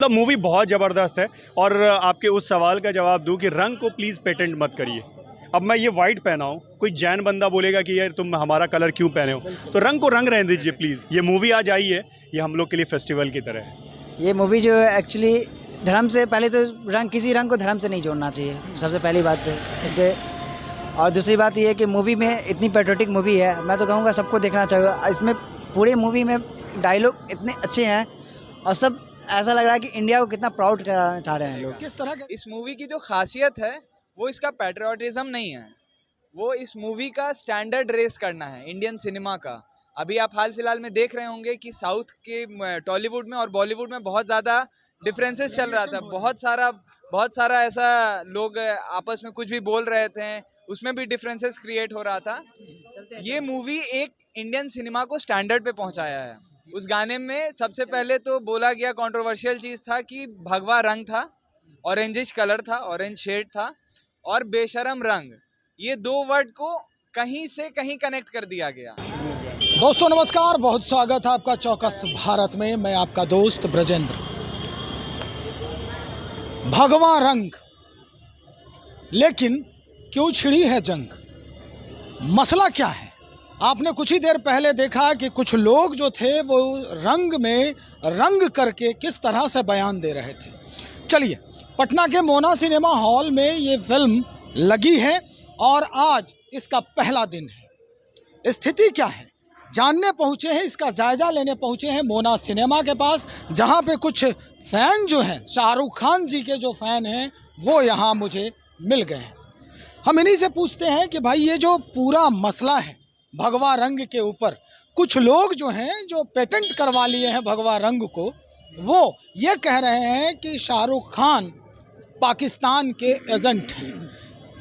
मतलब मूवी बहुत ज़बरदस्त है। और आपके उस सवाल का जवाब दूं कि रंग को प्लीज़ पेटेंट मत करिए। अब मैं ये वाइट पहना हूँ, कोई जैन बंदा बोलेगा कि यार तुम हमारा कलर क्यों पहने हो, तो रंग को रंग रहने दीजिए प्लीज़। ये मूवी आज आई है, ये हम लोग के लिए फेस्टिवल की तरह है। ये मूवी जो है एक्चुअली धर्म से पहले तो किसी रंग को धर्म से नहीं जोड़ना चाहिए, सबसे पहली बात है इससे। और दूसरी बात ये है कि मूवी में इतनी पेट्रियोटिक मूवी है, मैं तो कहूँगा सबको देखना चाहिए। इसमें पूरे मूवी में डायलॉग इतने अच्छे हैं और सब ऐसा लग रहा है कि इंडिया को कितना प्राउड कराना चाह रहे हैं लोग। किस तरह इस मूवी की जो खासियत है वो इसका पैट्रियोटिज्म नहीं है, वो इस मूवी का स्टैंडर्ड रेस करना है इंडियन सिनेमा का। अभी आप हाल फिलहाल में देख रहे होंगे कि साउथ के टॉलीवुड में और बॉलीवुड में बहुत ज़्यादा डिफरेंसेस चल रहा था। बहुत सारा ऐसा लोग आपस में कुछ भी बोल रहे थे, उसमें भी डिफरेंसेस क्रिएट हो रहा था। ये मूवी एक इंडियन सिनेमा को स्टैंडर्ड पे पहुंचाया है। उस गाने में सबसे पहले तो बोला गया कंट्रोवर्शियल चीज़ था कि भगवा रंग था, ऑरेंजिश कलर था, ऑरेंज शेड था, और बेशरम रंग, ये दो वर्ड को कहीं से कहीं कनेक्ट कर दिया गया। दोस्तों नमस्कार, बहुत स्वागत है आपका चौकस भारत में। मैं आपका दोस्त ब्रजेंद्र। भगवा रंग, लेकिन क्यों छिड़ी है जंग? मसला क्या है? आपने कुछ ही देर पहले देखा कि कुछ लोग जो थे वो रंग में रंग करके किस तरह से बयान दे रहे थे। चलिए, पटना के मोना सिनेमा हॉल में ये फिल्म लगी है और आज इसका पहला दिन है। स्थिति क्या है जानने पहुँचे हैं, इसका जायजा लेने पहुँचे हैं मोना सिनेमा के पास, जहाँ पे कुछ फ़ैन जो हैं, शाहरुख खान जी के जो फ़ैन हैं वो यहाँ मुझे मिल गए हैं। हम इन्हीं से पूछते हैं कि भाई ये जो पूरा मसला है भगवा रंग के ऊपर, कुछ लोग जो हैं जो पेटेंट करवा लिए हैं भगवा रंग को, वो ये कह रहे हैं कि शाहरुख खान पाकिस्तान के एजेंट हैं।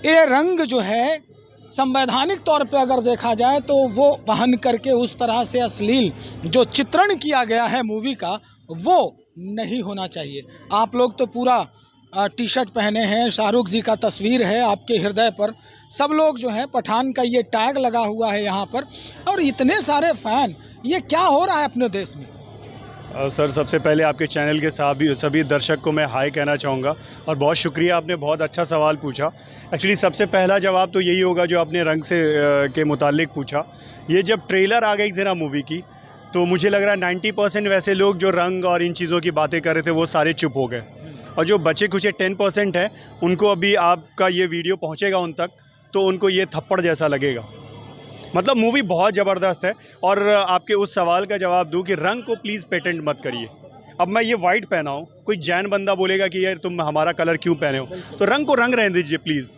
ये रंग जो है संवैधानिक तौर पे अगर देखा जाए तो वो पहन करके उस तरह से अश्लील जो चित्रण किया गया है मूवी का वो नहीं होना चाहिए। आप लोग तो पूरा टी शर्ट पहने हैं, शाहरुख जी का तस्वीर है आपके हृदय पर, सब लोग जो है पठान का ये टैग लगा हुआ है यहाँ पर, और इतने सारे फ़ैन, ये क्या हो रहा है अपने देश में? सर, सबसे पहले आपके चैनल के सभी दर्शक को मैं हाय कहना चाहूँगा और बहुत शुक्रिया, आपने बहुत अच्छा सवाल पूछा। एक्चुअली सबसे पहला जवाब तो यही होगा जो आपने रंग से के मुतालिक पूछा। ये जब ट्रेलर आ गई थी ना मूवी की, तो मुझे लग रहा है 90% वैसे लोग जो रंग और इन चीज़ों की बातें कर रहे थे वो सारे चुप हो गए, और जो बचे कुछ 10% है उनको अभी आपका ये वीडियो पहुँचेगा उन तक तो उनको ये थप्पड़ जैसा लगेगा। मतलब मूवी बहुत ज़बरदस्त है। और आपके उस सवाल का जवाब दूं कि रंग को प्लीज़ पेटेंट मत करिए। अब मैं ये वाइट पहना हूँ, कोई जैन बंदा बोलेगा कि यार तुम हमारा कलर क्यों पहने हो, तो रंग को रंग रहने दीजिए प्लीज़।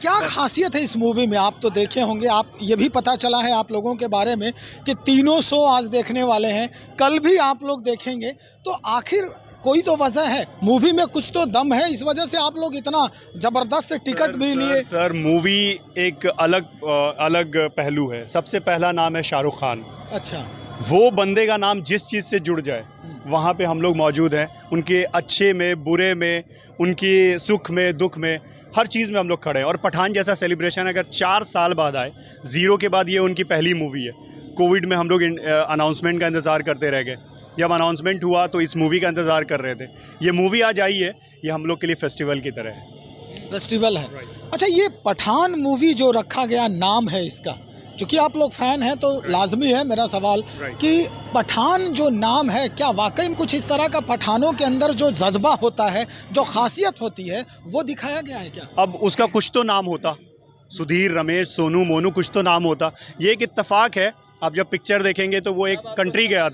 क्या खासियत है इस मूवी में? आप तो देखे होंगे, आप ये भी पता चला है आप लोगों के बारे में कि 300 शो आज देखने वाले हैं, कल भी आप लोग देखेंगे, तो आखिर कोई तो वजह है, मूवी में कुछ तो दम है, इस वजह से आप लोग इतना ज़बरदस्त टिकट भी लिए। सर, मूवी एक अलग पहलू है। सबसे पहला नाम है शाहरुख खान। अच्छा, वो बंदे का नाम जिस चीज़ से जुड़ जाए वहाँ पे हम लोग मौजूद हैं, उनके अच्छे में बुरे में, उनकी सुख में दुख में, हर चीज़ में हम लोग खड़े हैं। और पठान जैसा सेलिब्रेशन अगर 4 साल बाद आए, ज़ीरो के बाद ये उनकी पहली मूवी है। कोविड में हम लोग अनाउंसमेंट का इंतज़ार करते रह गए, जब अनाउंसमेंट हुआ तो इस मूवी का इंतज़ार कर रहे थे। ये मूवी आज आई है, ये हम लोग के लिए फेस्टिवल की तरह है। फेस्टिवल है। अच्छा, ये पठान मूवी जो रखा गया नाम है इसका, क्योंकि आप लोग फ़ैन हैं तो लाजमी है मेरा सवाल कि पठान जो नाम है, क्या वाकई में कुछ इस तरह का पठानों के अंदर जो जज्बा होता है, जो खासियत होती है, वो दिखाया गया है क्या? अब उसका कुछ तो नाम होता, सुधीर, रमेश, सोनू, मोनू, कुछ तो नाम होता। ये एक इत्तेफाक है। आप जब पिक्चर देखेंगे तो वो एक कंट्री गया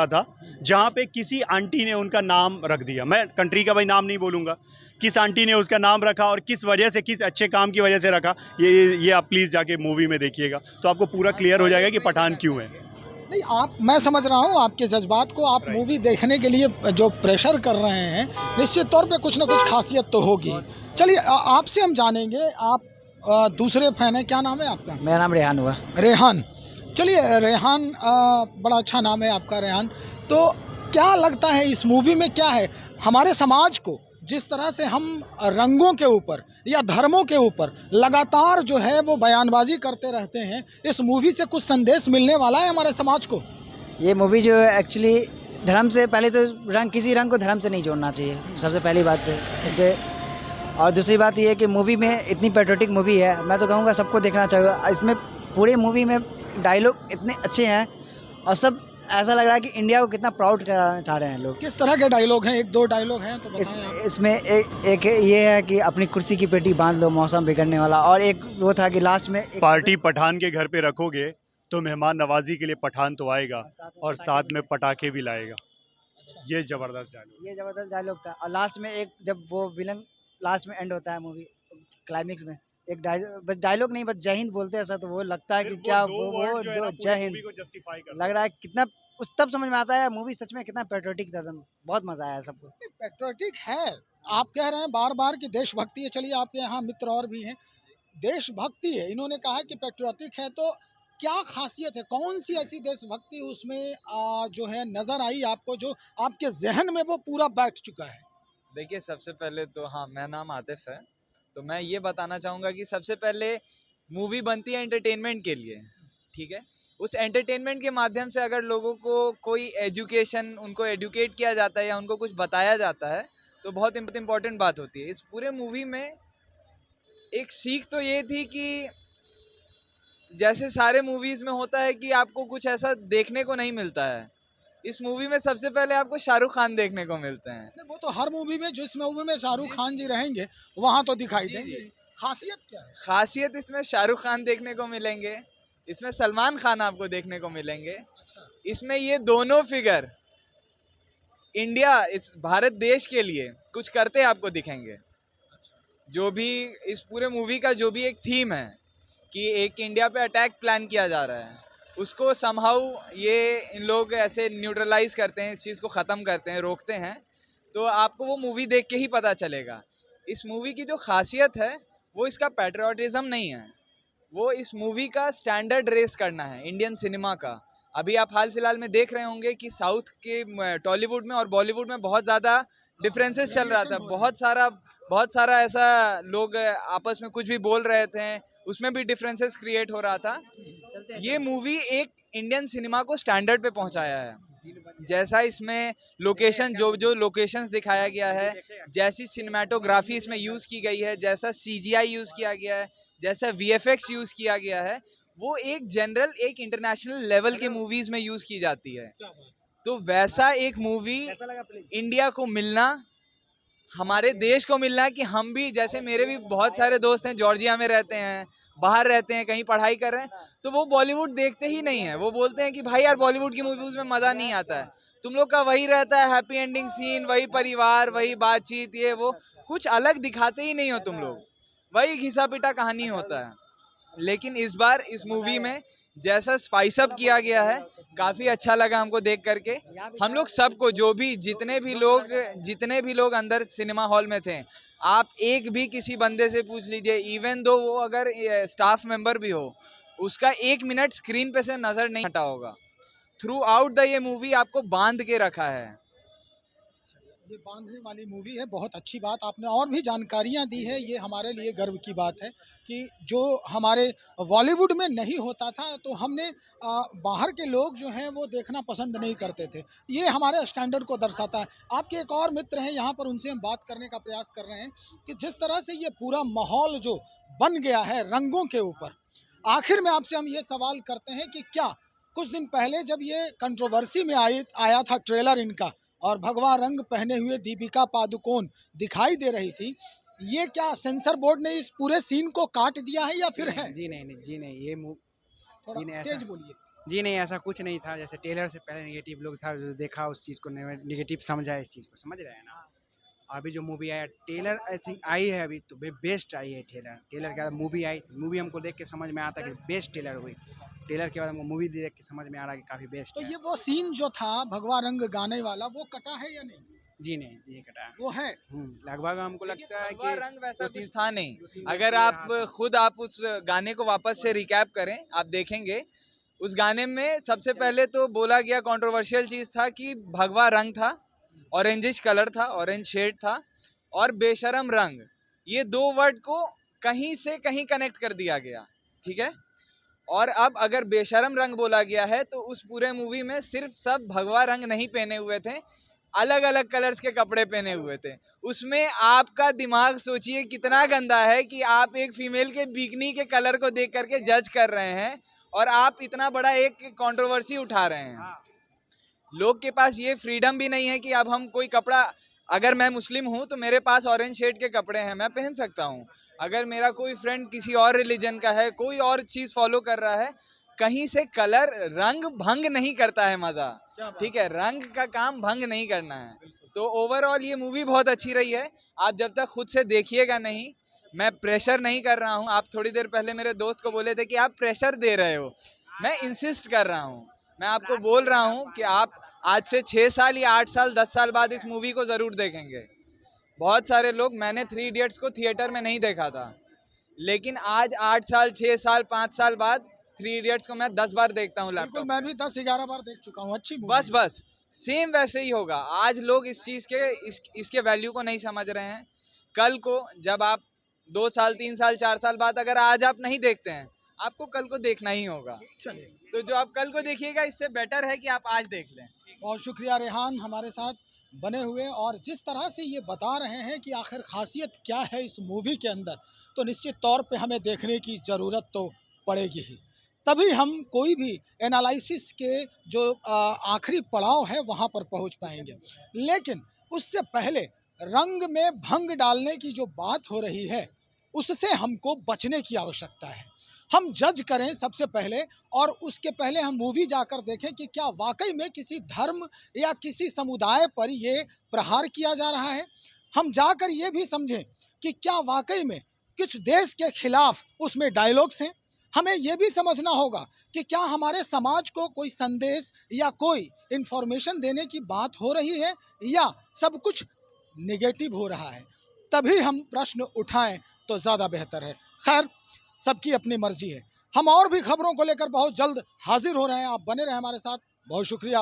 था जहाँ पे किसी आंटी ने उनका नाम रख दिया। मैं कंट्री का भाई नाम नहीं बोलूँगा, किस आंटी ने उसका नाम रखा और किस वजह से, किस अच्छे काम की वजह से रखा, ये आप प्लीज़ जाके मूवी में देखिएगा तो आपको पूरा क्लियर हो जाएगा कि पठान क्यों है। नहीं, मैं समझ रहा हूँ आपके जज्बात को। आप मूवी देखने के लिए जो प्रेशर कर रहे हैं, निश्चित तौर पे कुछ ना कुछ खासियत तो होगी। चलिए, आपसे हम जानेंगे, आप दूसरे फैन हैं, क्या नाम है आपका? मेरा नाम रेहान हुआ। रेहान, चलिए रेहान, बड़ा अच्छा नाम है आपका रेहान। तो क्या लगता है इस मूवी में क्या है हमारे समाज को, जिस तरह से हम रंगों के ऊपर या धर्मों के ऊपर लगातार जो है वो बयानबाजी करते रहते हैं, इस मूवी से कुछ संदेश मिलने वाला है हमारे समाज को? ये मूवी जो है एक्चुअली धर्म से पहले तो रंग किसी रंग को धर्म से नहीं जोड़ना चाहिए, सबसे पहली बात है इससे। और दूसरी बात ये है कि मूवी में इतनी पेट्रियोटिक मूवी है, मैं तो कहूँगा सबको देखना चाहिए। इसमें पूरे मूवी में डायलॉग इतने अच्छे हैं और सब ऐसा लग रहा है कि इंडिया को कितना प्राउड कराना चाह रहे हैं लोग। किस तरह के डायलॉग हैं? एक दो डायलॉग हैं तो बताएं आप। इसमें एक ये है कि अपनी कुर्सी की पेटी बांध लो, मौसम बिगड़ने वाला। और एक वो था कि लास्ट में पार्टी पठान के घर पे रखोगे तो मेहमान नवाजी के लिए पठान तो आएगा और साथ में पटाखे भी लाएगा। ये जबरदस्त डायलॉग। ये जबरदस्त डायलॉग था। और लास्ट में एक जब वो विलन लास्ट में एंड होता है मूवी क्लाइमेक्स में, एक डायलॉग नहीं बस जय हिंद बोलते हैं ऐसा, तो वो लगता है कि क्या वो जो जय हिंद लग रहा है कितना उस तब समझ में आता है मूवी सच में कितना पेट्रियोटिक था। एकदम बहुत मजा आया सबको। पेट्रियोटिक है, आप कह रहे हैं बार बार कि देशभक्ति है। चलिए आपके यहाँ मित्र और भी हैं, देशभक्ति है, इन्होंने कहा कि पेट्रियोटिक है, तो क्या खासियत है? कौन सी ऐसी देशभक्ति उसमें जो है नजर आई आपको, जो आपके जहन में वो पूरा बैठ चुका है? देखिए, सबसे पहले तो हाँ, मेरा नाम आतिफ है, तो मैं ये बताना चाहूँगा कि सबसे पहले मूवी बनती है एंटरटेनमेंट के लिए, ठीक है। उस एंटरटेनमेंट के माध्यम से अगर लोगों को कोई एजुकेशन, उनको एडुकेट किया जाता है या उनको कुछ बताया जाता है तो बहुत इम्पोर्टेंट बात होती है। इस पूरे मूवी में एक सीख तो ये थी कि जैसे सारे मूवीज़ में होता है कि आपको कुछ ऐसा देखने को नहीं मिलता है, इस मूवी में सबसे पहले आपको शाहरुख खान देखने को मिलते हैं। नहीं, वो तो हर मूवी में, जिस मूवी में शाहरुख खान जी रहेंगे वहाँ तो दिखाई जी, देंगे। जी। खासियत क्या है? खासियत इसमें शाहरुख खान देखने को मिलेंगे, इसमें सलमान खान आपको देखने को मिलेंगे। इसमें ये दोनों फिगर इंडिया, इस भारत देश के लिए कुछ करते आपको दिखेंगे। जो भी इस पूरे मूवी का जो भी एक थीम है कि एक इंडिया पे अटैक प्लान किया जा रहा है, उसको समहाउ ये इन लोग ऐसे न्यूट्रलाइज करते हैं, इस चीज़ को ख़त्म करते हैं, रोकते हैं। तो आपको वो मूवी देख के ही पता चलेगा। इस मूवी की जो खासियत है वो इसका पैट्रियोटिज़म नहीं है, वो इस मूवी का स्टैंडर्ड रेस करना है इंडियन सिनेमा का। अभी आप हाल फिलहाल में देख रहे होंगे कि साउथ के टॉलीवुड में और बॉलीवुड में बहुत ज़्यादा डिफरेंसेस चल रहा था। बहुत सारा ऐसा लोग आपस में कुछ भी बोल रहे थे, उसमें भी डिफरेंसेस क्रिएट हो रहा था। ये मूवी एक इंडियन सिनेमा को स्टैंडर्ड पे पहुंचाया है। जैसा इसमें लोकेशन, जो लोकेशंस दिखाया गया है, जैसी सिनेमाटोग्राफी इसमें यूज़ की गई है, जैसा CGI यूज़ किया गया है, जैसा VFX यूज़ किया गया है, वो एक जनरल, एक इंटरनेशनल लेवल के मूवीज़ में यूज़ की जाती है। तो वैसा एक मूवी इंडिया को मिलना, हमारे देश को मिलना कि हम भी, जैसे मेरे भी बहुत सारे दोस्त हैं जॉर्जिया में रहते हैं, बाहर रहते हैं, कहीं पढ़ाई कर रहे हैं, तो वो बॉलीवुड देखते ही नहीं है। वो बोलते हैं कि भाई यार बॉलीवुड की मूवीज़ में मज़ा नहीं आता है, तुम लोग का वही रहता है हैप्पी एंडिंग सीन, वही परिवार, वही बातचीत, ये वो, कुछ अलग दिखाते ही नहीं हो तुम लोग, वही घिसा पिटा कहानी होता है। लेकिन इस बार इस मूवी में जैसा स्पाइस अप किया गया है, काफ़ी अच्छा लगा हमको देख करके। हम लोग सबको, जो भी जितने भी लोग अंदर सिनेमा हॉल में थे, आप एक भी किसी बंदे से पूछ लीजिए, इवन दो वो अगर स्टाफ मेंबर भी हो, उसका 1 मिनट स्क्रीन पे से नज़र नहीं हटा होगा। थ्रू आउट द ये मूवी आपको बांध के रखा है। ये बांधने वाली मूवी है, बहुत अच्छी बात। आपने और भी जानकारियां दी है, ये हमारे लिए गर्व की बात है कि जो हमारे बॉलीवुड में नहीं होता था तो हमने बाहर के लोग जो हैं वो देखना पसंद नहीं करते थे। ये हमारे स्टैंडर्ड को दर्शाता है। आपके एक और मित्र हैं यहाँ पर, उनसे हम बात करने का प्रयास कर रहे हैं कि जिस तरह से ये पूरा माहौल जो बन गया है रंगों के ऊपर, आखिर में आपसे हम ये सवाल करते हैं कि क्या कुछ दिन पहले जब ये कंट्रोवर्सी में आया था ट्रेलर इनका, और भगवा रंग पहने हुए दीपिका पादुकोण दिखाई दे रही थी, ये क्या सेंसर बोर्ड ने इस पूरे सीन को काट दिया है या फिर है? जी नहीं, ये थोड़ा जी नहीं, तेज ऐसा बोलिए। जी नहीं, ऐसा कुछ नहीं था। जैसे ट्रेलर से पहले नेगेटिव लोग था, जो देखा उस चीज़ को नेगेटिव समझा, इस चीज़ को समझ रहे हैं ना। अभी जो मूवी आया ट्रेलर, आई थिंक आई है अभी तो बेस्ट आई है ट्रेलर के बाद मूवी आई। मूवी हमको देख के समझ में आता कि बेस्ट ट्रेलर हुई। ट्रेलर के बाद हमको मूवी देख के समझ में आ रहा कि काफ़ी बेस्ट तो है। ये वो सीन जो था भगवा रंग गाने वाला, वो कटा है या नहीं? जी नहीं, ये कटा है। वो है। लगभग हमको लगता है भगवा कि रंग वैसा दो-तीन- कुछ था नहीं। दो-तीन अगर वर्ष आप रहा था। खुद आप उस गाने को वापस से रिकैप करें, आप देखेंगे उस गाने में सबसे पहले तो बोला गया, कंट्रोवर्शियल चीज़ था कि भगवा रंग था, ऑरेंजिश कलर था, ऑरेंज शेड था, और बेशरम रंग, ये 2 वर्ड को कहीं से कहीं कनेक्ट कर दिया गया, ठीक है। और अब अगर बेशरम रंग बोला गया है तो उस पूरे मूवी में सिर्फ सब भगवा रंग नहीं पहने हुए थे, अलग अलग कलर्स के कपड़े पहने हुए थे। उसमें आपका दिमाग सोचिए कितना गंदा है कि आप एक फीमेल के बिकनी के कलर को देख करके जज कर रहे हैं और आप इतना बड़ा एक कंट्रोवर्सी उठा रहे हैं। लोग के पास ये फ्रीडम भी नहीं है कि अब हम कोई कपड़ा, अगर मैं मुस्लिम हूँ तो मेरे पास ऑरेंज शेड के कपड़े हैं, मैं पहन सकता हूँ। अगर मेरा कोई फ्रेंड किसी और रिलीजन का है, कोई और चीज़ फॉलो कर रहा है, कहीं से कलर रंग भंग नहीं करता है मज़ा, ठीक है, रंग का काम भंग नहीं करना है। तो ओवरऑल ये मूवी बहुत अच्छी रही है। आप जब तक खुद से देखिएगा नहीं, मैं प्रेशर नहीं कर रहा हूँ। आप थोड़ी देर पहले मेरे दोस्त को बोले थे कि आप प्रेशर दे रहे हो, मैं इंसिस्ट कर रहा हूँ। मैं आपको बोल रहा हूँ कि आप आज से 6 साल या 8 साल 10 साल बाद इस मूवी को ज़रूर देखेंगे। बहुत सारे लोग, मैंने 3 इडियट्स को थिएटर में नहीं देखा था, लेकिन आज 8 साल 6 साल 5 साल बाद 3 इडियट्स को मैं 10 बार देखता हूँ बिल्कुल, लैपटॉप। मैं भी 10-11 बार देख चुका हूँ, अच्छी मूवी है। बस सेम वैसे ही होगा। आज लोग इस चीज़ के इसके वैल्यू को नहीं समझ रहे हैं। कल को जब आप 2 साल 3 साल 4 साल बाद अगर आज आप नहीं देखते हैं, आपको कल को देखना ही होगा। चलिए, तो जो आप कल को देखिएगा, इससे बेटर है कि आप आज देख लें। बहुत शुक्रिया रेहान हमारे साथ बने हुए, और जिस तरह से ये बता रहे हैं कि आखिर खासियत क्या है इस मूवी के अंदर, तो निश्चित तौर पे हमें देखने की ज़रूरत तो पड़ेगी ही, तभी हम कोई भी एनालिसिस के जो आखिरी पड़ाव है वहाँ पर पहुँच पाएंगे। लेकिन उससे पहले रंग में भंग डालने की जो बात हो रही है, उससे हमको बचने की आवश्यकता है। हम जज करें सबसे पहले, और उसके पहले हम मूवी जाकर देखें कि क्या वाकई में किसी धर्म या किसी समुदाय पर ये प्रहार किया जा रहा है। हम जाकर ये भी समझें कि क्या वाकई में कुछ देश के खिलाफ उसमें डायलॉग्स हैं। हमें ये भी समझना होगा कि क्या हमारे समाज को कोई संदेश या कोई इन्फॉर्मेशन देने की बात हो रही है, या सब कुछ नेगेटिव हो रहा है। तभी हम प्रश्न उठाएं तो ज़्यादा बेहतर है। खैर, सबकी अपनी मर्जी है। हम और भी खबरों को लेकर बहुत जल्द हाजिर हो रहे हैं। आप बने रहें हमारे साथ। बहुत शुक्रिया।